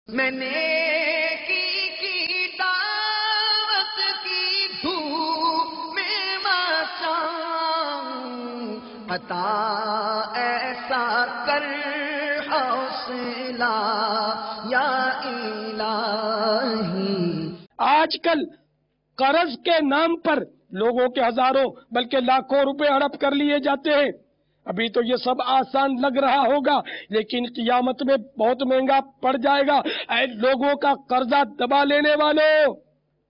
میں نیکی کی دعوت کی دھوپ میں مچاؤں، عطا ایسا کر حوصلہ یا الہی۔ آج کل قرض کے نام پر لوگوں کے ہزاروں بلکہ لاکھوں روپے ہڑپ کر لیے جاتے ہیں۔ ابھی تو یہ سب آسان لگ رہا ہوگا، لیکن قیامت میں بہت مہنگا پڑ جائے گا۔ اے لوگوں کا قرضہ دبا لینے والوں،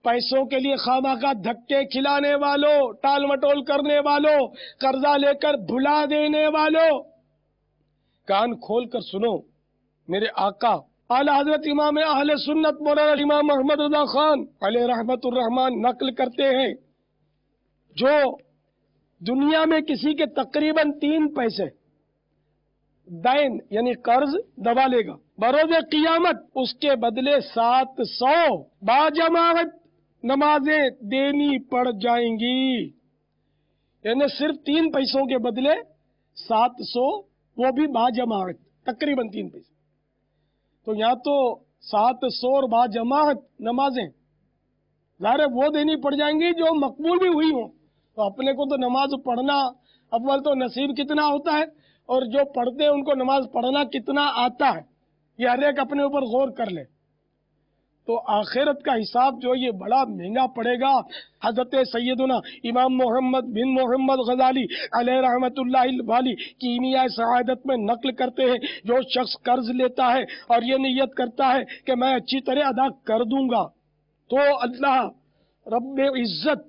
پیسوں کے لیے خواہ دھکے کھلانے والوں، ٹال مٹول کرنے والوں، قرضہ لے کر بھلا دینے والوں، کان کھول کر سنو۔ میرے آقا اعلی حضرت امام اہل سنت مولانا امام محمد رضا خان علیہ رحمت الرحمان نقل کرتے ہیں، جو دنیا میں کسی کے تقریباً 3 پیسے دین یعنی قرض دبا لے گا، بروز قیامت اس کے بدلے 700 باجماعت نمازیں دینی پڑ جائیں گی۔ یعنی صرف 3 پیسوں کے بدلے 700، وہ بھی باجماعت، تقریباً 3 پیسے۔ تو یہاں تو 700 اور باجماعت نمازیں ظاہر وہ دینی پڑ جائیں گی جو مقبول بھی ہوئی ہوں۔ تو اپنے کو تو نماز پڑھنا اول تو نصیب کتنا ہوتا ہے، اور جو پڑھتے ہیں ان کو نماز پڑھنا کتنا آتا ہے، یہ ہر ایک اپنے اوپر غور کر لے۔ تو آخرت کا حساب جو یہ بڑا مہنگا پڑے گا۔ حضرت سیدنا امام محمد بن محمد غزالی علیہ رحمت اللہ والی کیمیائے سعادت میں نقل کرتے ہیں، جو شخص قرض لیتا ہے اور یہ نیت کرتا ہے کہ میں اچھی طرح ادا کر دوں گا، تو اللہ رب عزت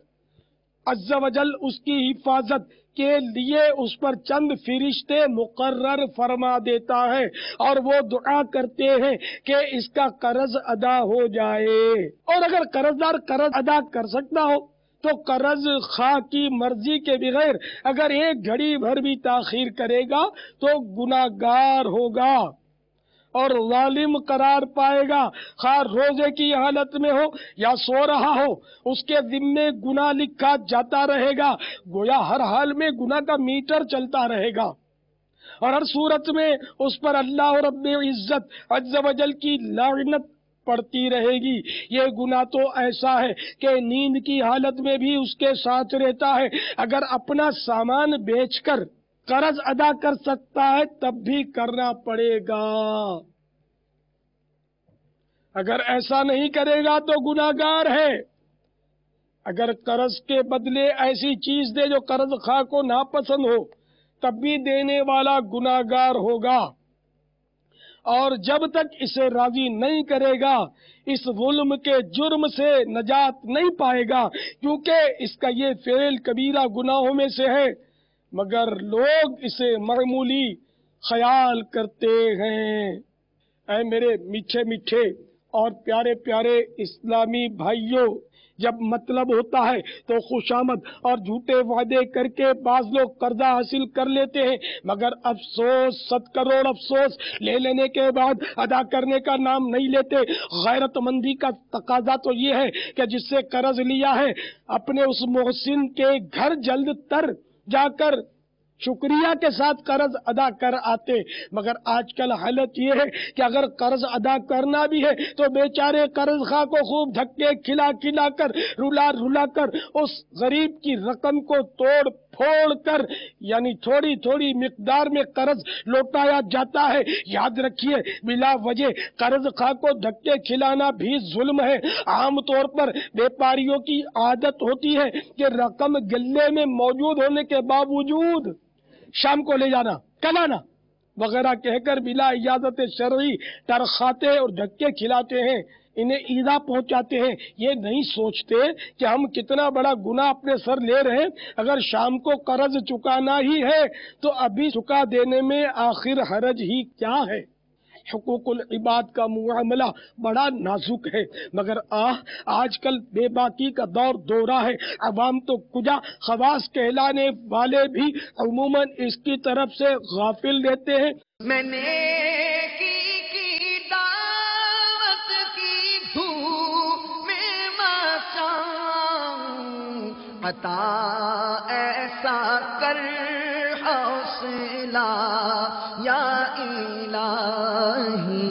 عز و جل اس کی حفاظت کے لیے اس پر چند فرشتے مقرر فرما دیتا ہے، اور وہ دعا کرتے ہیں کہ اس کا قرض ادا ہو جائے۔ اور اگر قرض دار قرض ادا کر سکتا ہو تو قرض خواہ کی مرضی کے بغیر اگر ایک گھڑی بھر بھی تاخیر کرے گا تو گناہگار ہوگا اور ظالم قرار پائے گا۔ خواہ روزے کی حالت میں ہو یا سو رہا ہو، اس کے ذمے گناہ لکھا جاتا رہے گا، گویا ہر حال میں گناہ کا میٹر چلتا رہے گا، اور ہر صورت میں اس پر اللہ رب عزت عز و جل کی لعنت پڑتی رہے گی۔ یہ گناہ تو ایسا ہے کہ نیند کی حالت میں بھی اس کے ساتھ رہتا ہے۔ اگر اپنا سامان بیچ کر قرض ادا کر سکتا ہے تب بھی کرنا پڑے گا، اگر ایسا نہیں کرے گا تو گناہگار ہے۔ اگر قرض کے بدلے ایسی چیز دے جو قرض خواہ کو ناپسند ہو تب بھی دینے والا گناہگار ہوگا، اور جب تک اسے راضی نہیں کرے گا اس ظلم کے جرم سے نجات نہیں پائے گا، کیونکہ اس کا یہ فعل کبیرہ گناہوں میں سے ہے، مگر لوگ اسے معمولی خیال کرتے ہیں۔ اے میرے میٹھے میٹھے اور پیارے پیارے اسلامی بھائیوں، جب مطلب ہوتا ہے تو خوشامد اور جھوٹے وعدے کر کے بعض لوگ قرضہ حاصل کر لیتے ہیں، مگر افسوس 100 کروڑ افسوس لے لینے کے بعد ادا کرنے کا نام نہیں لیتے۔ غیرت مندی کا تقاضا تو یہ ہے کہ جس سے قرض لیا ہے اپنے اس محسن کے گھر جلد تر جا کر شکریہ کے ساتھ قرض ادا کر آتے، مگر آج کل حالت یہ ہے کہ اگر قرض ادا کرنا بھی ہے تو بیچارے قرض خواہ کو خوب دھکے کھلا کھلا کر رلا رلا کر اس غریب کی رقم کو توڑ پھوڑ کر یعنی تھوڑی تھوڑی مقدار میں قرض لوٹایا جاتا ہے۔ یاد رکھیے بلا وجہ قرض خواہ کو دھکے کھلانا بھی ظلم ہے۔ عام طور پر بیپاریوں کی عادت ہوتی ہے کہ رقم گلے میں موجود ہونے کے باوجود شام کو لے جانا، کل آنا وغیرہ کہہ کر بلا اجازت شرعی ٹرخاتے اور دھکے کھلاتے ہیں، انہیں ایذا پہنچاتے ہیں۔ یہ نہیں سوچتے کہ ہم کتنا بڑا گناہ اپنے سر لے رہے ہیں۔ اگر شام کو قرض چکانا ہی ہے تو ابھی چکا دینے میں آخر حرج ہی کیا ہے۔ حقوق العباد کا معاملہ بڑا نازک ہے، مگر آج کل بے باکی کا دورہ ہے۔ عوام تو کجا خواص کہلانے والے بھی عموماً اس کی طرف سے غافل رہتے ہیں۔ میں نیکی کی دعوت کی دھوپ میں مچاؤں، عطا ایسا کر حوصلہ یا الہی۔